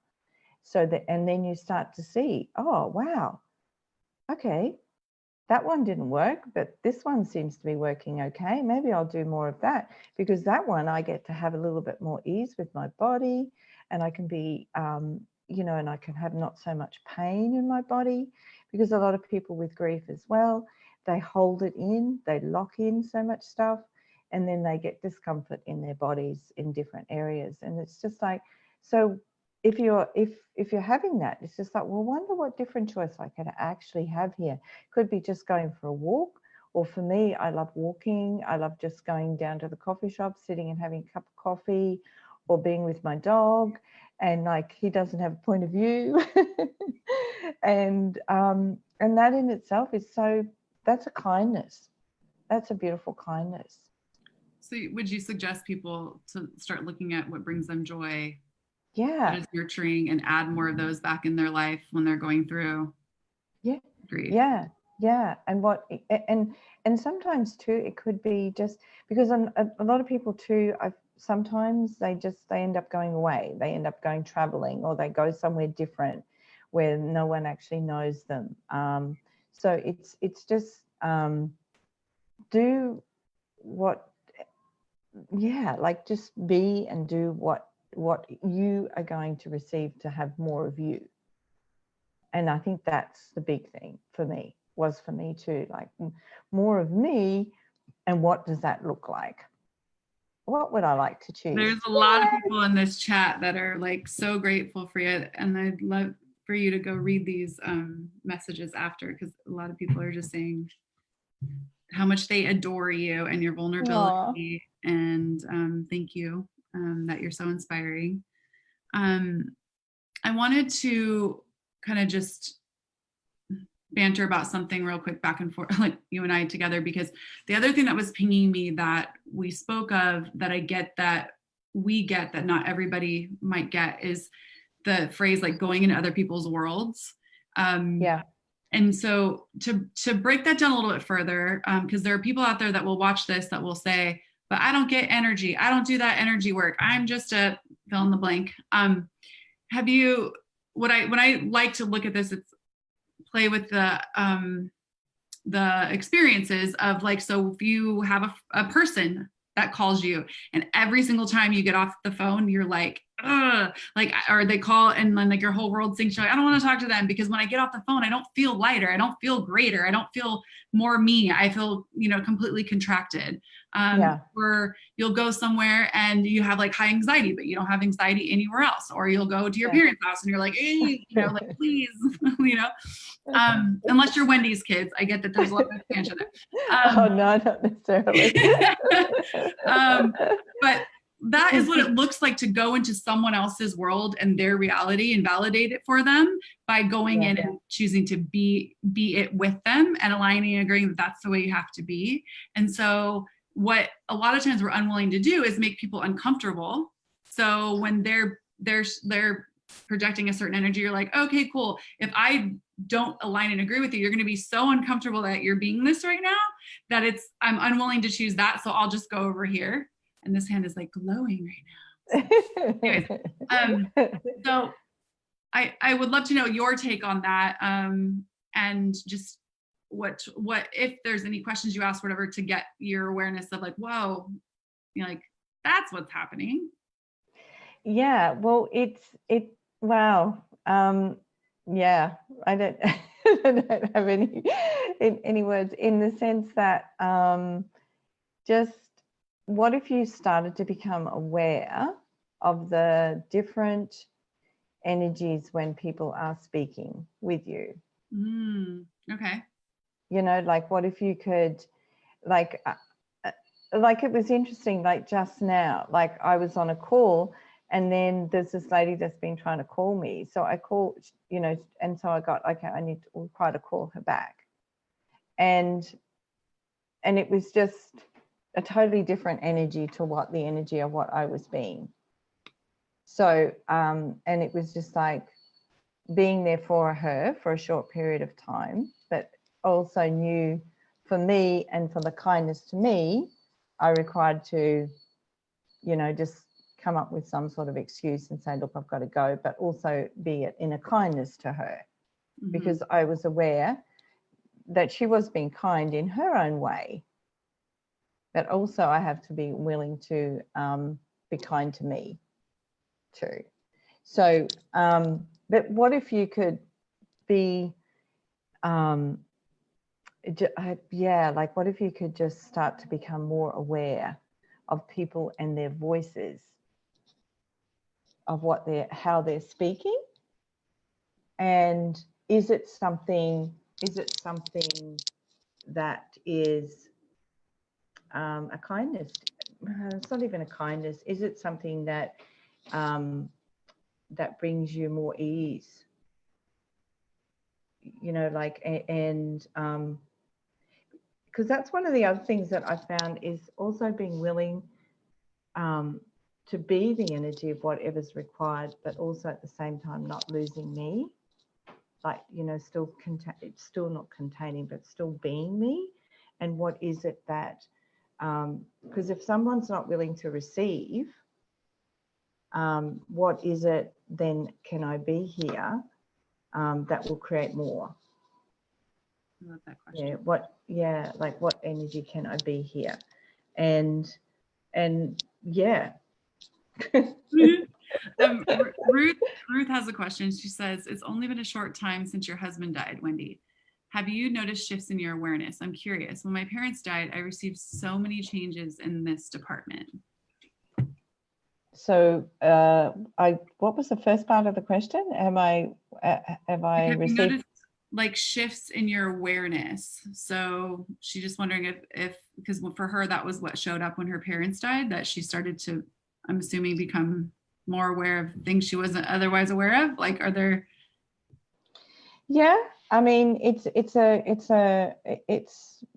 Speaker 2: So that, and then you start to see, oh, wow, okay, that one didn't work, but this one seems to be working okay. Maybe I'll do more of that, because that one I get to have a little bit more ease with my body, and I can be, you know, and I can have not so much pain in my body, because a lot of people with grief as well, they hold it in, they lock in so much stuff, and then they get discomfort in their bodies in different areas. And it's just like, so if you're having that, it's just like, well, wonder what different choice I could actually have here. Could be just going for a walk, or for me, I love walking. I love just going down to the coffee shop, sitting and having a cup of coffee, or being with my dog, and like he doesn't have a point of view. And that in itself is so, that's a kindness. That's a beautiful kindness.
Speaker 1: So would you suggest people to start looking at what brings them joy?
Speaker 2: Yeah.
Speaker 1: What is nurturing, and add more of those back in their life when they're going through grief?
Speaker 2: Yeah. And what, and sometimes too, it could be just because a lot of people too, sometimes they end up going away. They end up going traveling, or they go somewhere different where no one actually knows them. So it's just do what, like just be and do what you are going to receive to have more of you. And I think that's the big thing for me too, like more of me. And what does that look like? What would I like to choose?
Speaker 1: There's a lot of people in this chat that are like so grateful for you, and I'd love for you to go read these messages after, because a lot of people are just saying how much they adore you and your vulnerability. Aww. And thank you, that you're so inspiring. I wanted to kind of just banter about something real quick back and forth, like you and I together, because the other thing that was pinging me that we spoke of, that I get, that we get, that not everybody might get, is the phrase like going into other people's worlds.
Speaker 2: Yeah.
Speaker 1: And so to break that down a little bit further, because there are people out there that will watch this that will say, but I don't get energy. I don't do that energy work. I'm just a fill in the blank. Have you, when I like to look at this, it's play with the experiences of like, so if you have a person that calls you, and every single time you get off the phone, you're like, ugh, like, or they call and then like your whole world sinks. You're like, I don't want to talk to them, because when I get off the phone, I don't feel lighter. I don't feel greater. I don't feel more me. I feel, completely contracted. Or you'll go somewhere and you have like high anxiety, but you don't have anxiety anywhere else. Or you'll go to your parents' house and you're like, hey, like, please, unless you're Wendy's kids. I get that there's a lot of expansion there.
Speaker 2: Oh, no, not necessarily.
Speaker 1: But that is what it looks like to go into someone else's world and their reality and validate it for them by going in and choosing to be it with them, and aligning and agreeing that that's the way you have to be. And so what a lot of times we're unwilling to do is make people uncomfortable. So when they're projecting a certain energy, you're like, okay, cool. If I don't align and agree with you, you're going to be so uncomfortable that you're being this right now, that I'm unwilling to choose that. So I'll just go over here. And this hand is like glowing right now. So, anyways, so I would love to know your take on that, and just what if there's any questions you ask, whatever, to get your awareness of like, whoa, like that's what's happening.
Speaker 2: Yeah, well, wow. Yeah, I don't have any words, in the sense that just what if you started to become aware of the different energies when people are speaking with you?
Speaker 1: Okay.
Speaker 2: Like what if you could, like it was interesting, like just now, like I was on a call And then there's this lady that's been trying to call me. So I called, you know, and so I got, okay, I need to try to call her back. And it was just a totally different energy to what the energy of what I was being. So, and it was just like being there for her for a short period of time, but also knew for me and for the kindness to me, I required to, you know, just come up with some sort of excuse and say, look, I've got to go, but also be it in a kindness to her, because I was aware that she was being kind in her own way. But also I have to be willing to be kind to me too. So, but what if you could be, yeah, like what if you could just start to become more aware of people and their voices, of what how they're speaking, and is it something that is a kindness? It's not even a kindness. Is it something that that brings you more ease? You know, like, and because that's one of the other things that I found is also being willing to be the energy of whatever's required, but also at the same time not losing me. Like, you know, still not containing, but still being me. And what is it that, because if someone's not willing to receive, what is it then can I be here that will create more?
Speaker 1: I love that question.
Speaker 2: Like what energy can I be here? And yeah.
Speaker 1: Ruth has a question. She says, it's only been a short time since your husband died, Wendy. Have you noticed shifts in your awareness? I'm curious. When my parents died, I received so many changes in this department.
Speaker 2: So what was the first part of the question? Have I received?
Speaker 1: You noticed like shifts in your awareness? So she's just wondering if because for her, that was what showed up when her parents died, that she started to, I'm assuming, become more aware of things she wasn't otherwise aware of. Like, are there?
Speaker 2: Yeah, I mean, it's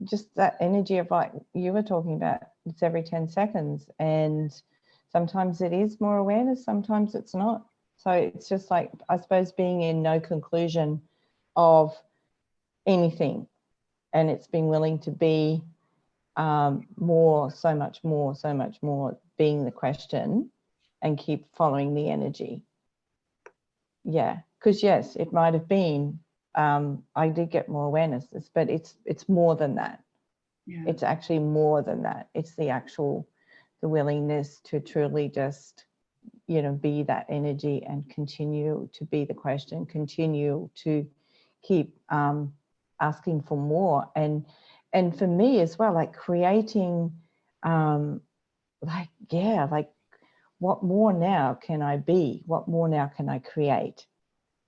Speaker 2: just that energy of, like you were talking about, it's every 10 seconds, and sometimes it is more awareness, sometimes it's not. So it's just like, I suppose, being in no conclusion of anything, and it's being willing to be more, so much more, being the question and keep following the energy. Yeah, because yes, it might have been, I did get more awareness, but it's more than that. Yeah. It's actually more than that. It's the willingness to truly just, you know, be that energy and continue to be the question, continue to keep asking for more. And for me as well, like creating, like what more now can I be? What more now can I create?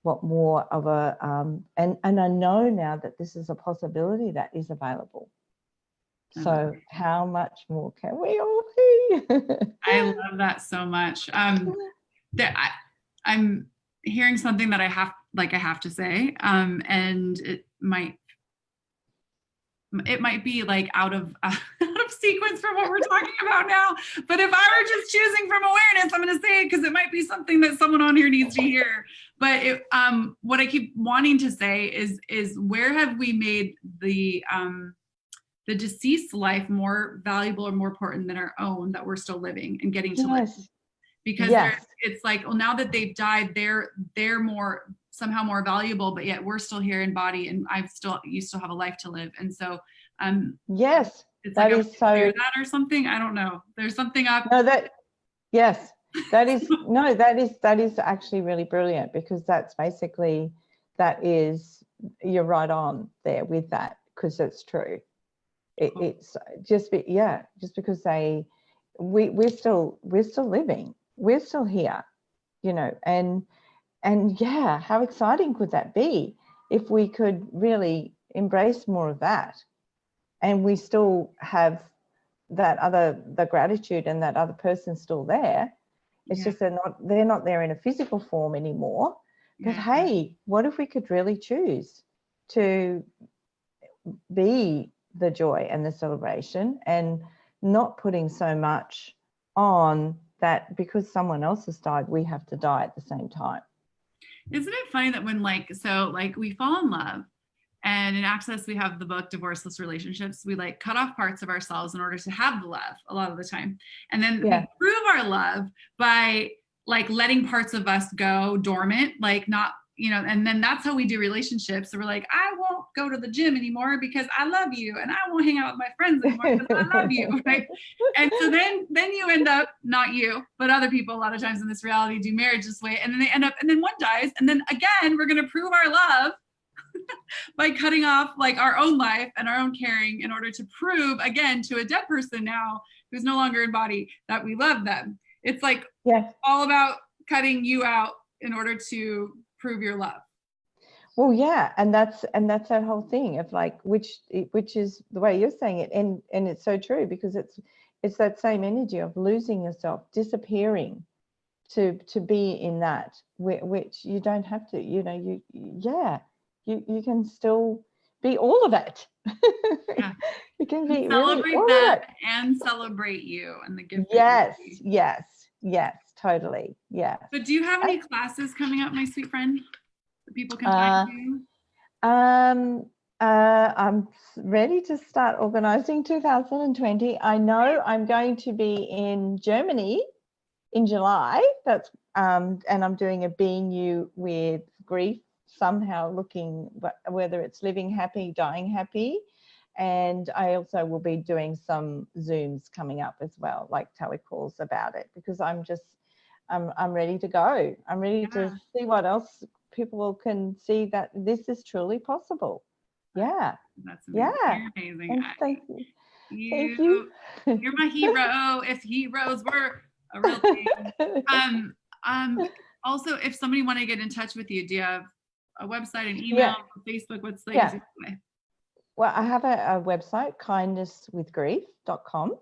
Speaker 2: What more of a, and I know now that this is a possibility that is available. So how much more can we all be?
Speaker 1: I love that so much. That I'm hearing something that I have to say, and it might be like out of sequence from what we're talking about now. But if I were just choosing from awareness, I'm going to say it because it might be something that someone on here needs to hear. But what I keep wanting to say is where have we made the deceased life more valuable or more important than our own that we're still living and getting to live? Because it's like, well, now that they've died, they're more somehow more valuable, but yet we're still here in body, and you still have a life to live. And so
Speaker 2: yes,
Speaker 1: it's
Speaker 2: that
Speaker 1: like
Speaker 2: is so
Speaker 1: that or something. I don't know. There's something up.
Speaker 2: No, yes, that is no, that is actually really brilliant, because that's basically, you're right on there with that, because it's true. It's just because we're still living, we're still here, you know, and yeah, how exciting could that be if we could really embrace more of that, and we still have the gratitude, and that other person still there, It's
Speaker 1: Yeah.
Speaker 2: just they're not there in a physical form anymore. But
Speaker 1: Yeah.
Speaker 2: hey, what if we could really choose to be the joy and the celebration, and not putting so much on that because someone else has died, we have to die at the same time.
Speaker 1: Isn't it funny that when we fall in love, and in Access we have the book Divorceless Relationships, we like cut off parts of ourselves in order to have the love a lot of the time. And then we prove our love by like letting parts of us go dormant, like not, and then that's how we do relationships. So we're like, I won't go to the gym anymore because I love you, and I won't hang out with my friends anymore because I love you, right? And so then you end up, not you, but other people a lot of times in this reality do marriage this way, and then they end up, and then one dies, and then again, we're going to prove our love by cutting off like our own life and our own caring in order to prove again to a dead person now who's no longer in body that we love them. It's like all about cutting you out in order to prove your love.
Speaker 2: Well, yeah, and that's that whole thing of like which is the way you're saying it, and it's so true, because it's that same energy of losing yourself, disappearing to be in that, which you don't have to, you can still be all of it.
Speaker 1: Yeah.
Speaker 2: You can be
Speaker 1: celebrate
Speaker 2: really all
Speaker 1: them
Speaker 2: of it.
Speaker 1: And celebrate you and the gift.
Speaker 2: Yes, totally. Yes.
Speaker 1: But do you have any classes coming up, my sweet friend, that people can find you?
Speaker 2: I'm ready to start organizing 2020. I know I'm going to be in Germany in July. That's and I'm doing a Being You with Grief, somehow looking whether it's living happy, dying happy. And I also will be doing some Zooms coming up as well, like telecalls about it, because I'm ready to go. I'm ready to see what else people can see, that this is truly possible. Yeah.
Speaker 1: That's amazing.
Speaker 2: Yeah.
Speaker 1: You're amazing.
Speaker 2: And thank you. Thank you.
Speaker 1: You're my hero. If heroes were a real thing. Also, if somebody want to get in touch with you, do you have a website, an email, Facebook? What's the easiest way?
Speaker 2: Well, I have a website, kindnesswithgrief.com.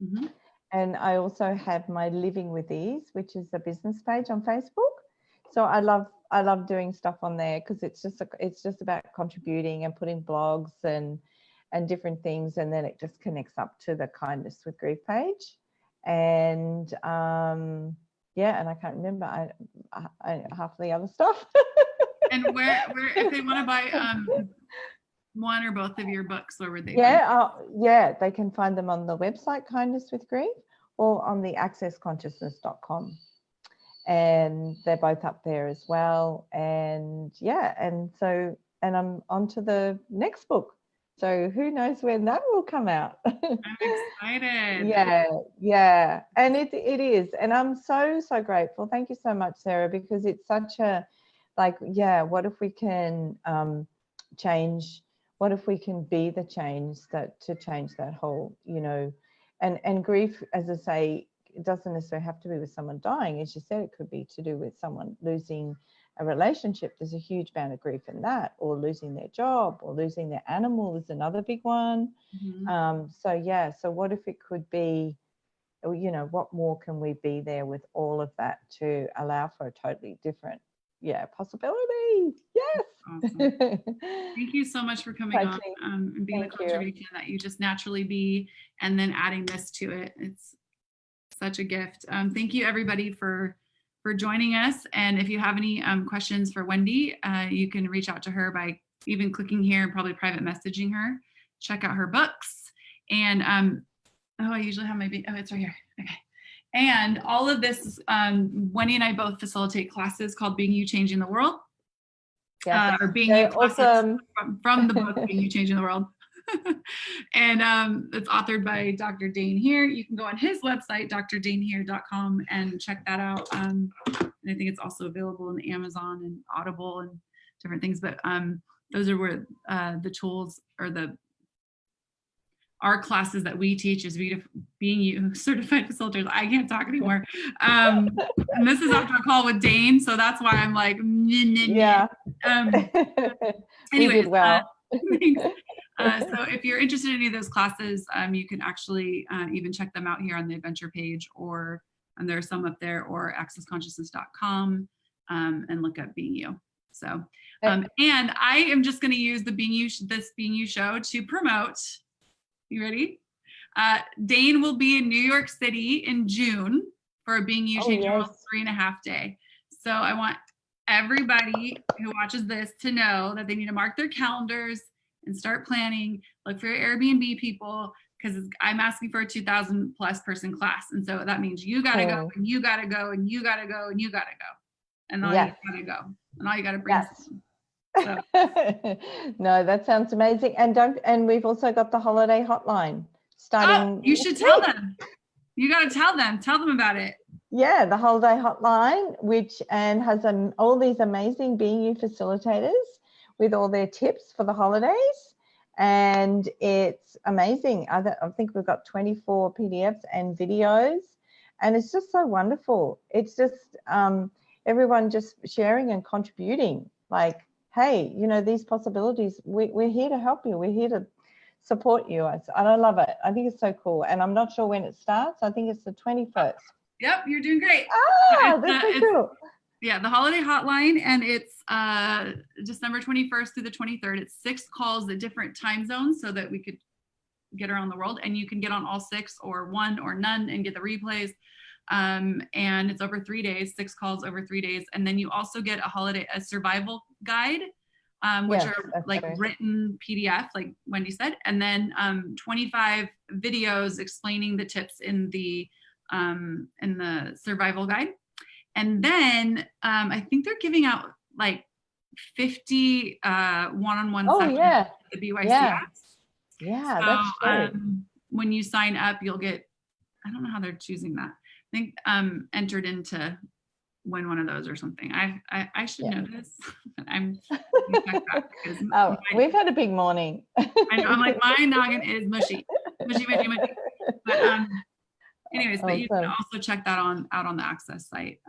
Speaker 1: Mm-hmm.
Speaker 2: And I also have my Living with Ease, which is a business page on Facebook. So I love doing stuff on there, because it's just about contributing and putting blogs and different things, and then it just connects up to the Kindness with Grief page. And and I can't remember I half the other stuff.
Speaker 1: And where if they want to buy one or both of your books, where would they
Speaker 2: find they can find them on the website Kindness with Grief, or on the accessconsciousness.com, and they're both up there as well. And and I'm on to the next book, so who knows when that will come out.
Speaker 1: I'm excited.
Speaker 2: Yeah, and it is, and I'm so grateful. Thank you so much, Sarah, because it's such a what if we can change, what if we can be the change to change that whole, and grief, as I say, it doesn't necessarily have to be with someone dying. As you said, it could be to do with someone losing a relationship. There's a huge amount of grief in that, or losing their job, or losing their animal is another big one.
Speaker 1: Mm-hmm.
Speaker 2: So what if it could be, what more can we be there with all of that to allow for a totally different possibility? Yes.
Speaker 1: Awesome. Thank you so much for coming on and being the contribution that you just naturally be, and then adding this to it. It's such a gift. Thank you everybody for joining us. And if you have any questions for Wendy, you can reach out to her by even clicking here and probably private messaging her. Check out her books. And I usually have it's right here. Okay. And all of this, Wendy and I both facilitate classes called Being You Changing the World. Or Being You classes awesome. from the book Being You Changing the World. And it's authored by Dr. Dane Here. You can go on his website, drdanehere.com, and check that out. And I think it's also available in Amazon and Audible and different things. But those are where the tools, or our classes that we teach is Being You Certified Facilitators. I can't talk anymore. And this is after a call with Dane, so that's why I'm like,
Speaker 2: yeah.
Speaker 1: Anyways,
Speaker 2: well.
Speaker 1: Thanks. So if you're interested in any of those classes, you can actually even check them out here on the adventure page, or and there are some up there, or accessconsciousness.com, and look up Being You. So, and I am just going to use the Being You show to promote. You ready? Dane will be in New York City in June for a Being You Change Your World 3.5 day. So I want everybody who watches this to know that they need to mark their calendars and start planning. Look for your Airbnb people, because I'm asking for a 2,000 plus person class. And so that means you got to go, and you got to go, and you got to go, and you got to go. And all you got to go. And all you got to bring. So.
Speaker 2: No, that sounds amazing. And we've also got the holiday hotline starting.
Speaker 1: You should tell them. You got to tell them about it.
Speaker 2: Yeah, the holiday hotline, which has all these amazing Being You facilitators with all their tips for the holidays. And it's amazing. I think we've got 24 PDFs and videos, and it's just so wonderful. It's just everyone just sharing and contributing, like, hey, these possibilities, we're here to help you. We're here to support you. And I love it. I think it's so cool. And I'm not sure when it starts. I think it's the 21st.
Speaker 1: Yep, you're doing great.
Speaker 2: That's so cool.
Speaker 1: Yeah, the holiday hotline, and it's December 21st through the 23rd. It's 6 calls at different time zones so that we could get around the world, and you can get on all 6 or 1 or none and get the replays. And it's over 3 days, 6 calls over 3 days. And then you also get a survival guide, which are like written PDF, like Wendy said, and then 25 videos explaining the tips in the survival guide. And then I think they're giving out like 50 one-on-one sessions at the BYC apps.
Speaker 2: Yeah,
Speaker 1: so,
Speaker 2: that's true.
Speaker 1: When you sign up, you'll get, I don't know how they're choosing that. I think entered into win one of those or something. I should know this. I'm
Speaker 2: we've had a big morning.
Speaker 1: I know, I'm like, my noggin is mushy. But anyways, but you can also check that out on the Access site.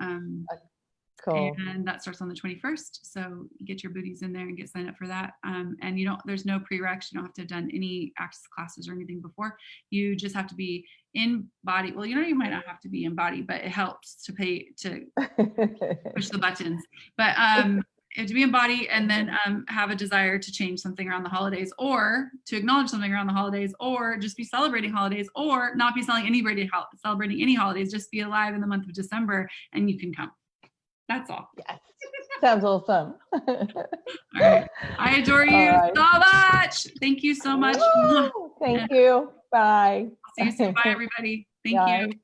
Speaker 2: Cool.
Speaker 1: And that starts on the 21st. So you get your booties in there and get signed up for that. And there's no prereqs. You don't have to have done any Access classes or anything before. You just have to be in body. Well, you might not have to be in body, but it helps to push the buttons. But you have to be in body, and then have a desire to change something around the holidays, or to acknowledge something around the holidays, or just be celebrating holidays, or not be celebrating any holidays, just be alive in the month of December, and you can come. That's all.
Speaker 2: Yes. Sounds awesome.
Speaker 1: All right. I adore you so much. Thank you so much.
Speaker 2: Thank you. Bye.
Speaker 1: See you soon. Bye, everybody. Thank you.